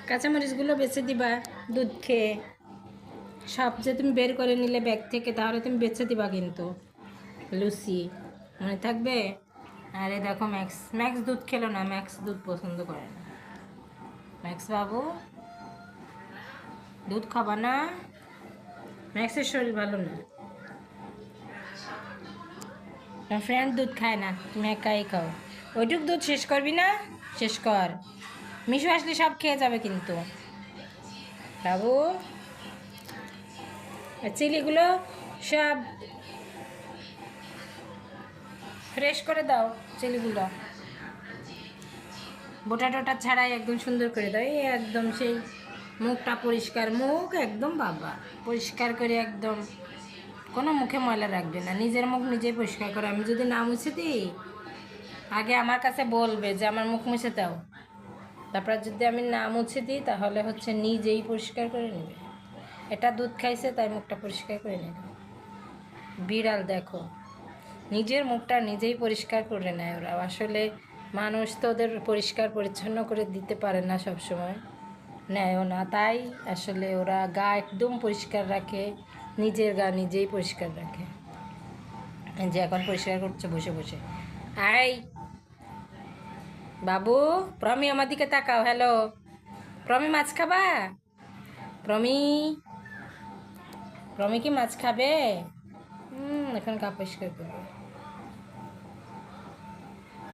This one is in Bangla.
কাঁচামরিচগুলো বেছে দিবা দুধ খেয়ে। সব যে তুমি বের করে নিলে ব্যাগ থেকে, তাহলে তুমি বেছে দিবা কিন্তু। লুচি মনে থাকবে। আরে দেখো, ম্যাক্স ম্যাক্স দুধ খেলো না, ম্যাক্স দুধ পছন্দ করে না। ম্যাক্স বাবু দুধ খাবা না? ম্যাক্সের শরীর ভালো না। তোমার ফ্রেন্ড দুধ খায় না, তুমি একাই খাও। ওইটুক দুধ শেষ করবি না? শেষ কর। মিশু আসলে সব খেয়ে যাবে কিন্তু। বাবু চিলিগুলো সব ফ্রেশ করে দাও, চিলিগুলো বোটা টোটা ছাড়াই একদম সুন্দর করে দাও। এই একদম সেই মুখটা পরিষ্কার, মুখ একদম বাবা পরিষ্কার করে একদম কোনো মুখে ময়লা রাখবে না। নিজের মুখ নিজেই পরিষ্কার করো। আমি যদি না মুছে দিই, আগে আমার কাছে বলবে যে আমার মুখ মুছে দাও। তারপর যদি আমি না মুছে দিই, তাহলে হচ্ছে নিজেই পরিষ্কার করে নেবে। এটা দুধ খাইছে তাই মুখটা পরিষ্কার করে নেবে। বিড়াল দেখো, নিজের মুখটা নিজেই পরিষ্কার করে নেয় ওরা। আসলে মানুষ তো ওদের পরিষ্কার পরিচ্ছন্ন করে দিতে পারে না, সব সময় নেয়ও না। তাই আসলে ওরা গা একদম পরিষ্কার রাখে, নিজের গা নিজেই পরিষ্কার রাখে। যে এখন পরিষ্কার করছে বসে বসে। আই বাবু, প্রমি আমার দিকে তাকাও। হ্যালো প্রমি, মাছ খাবা? প্রমি, প্রমি কি মাছ খাবে? এখন গা পরিষ্কার করবে।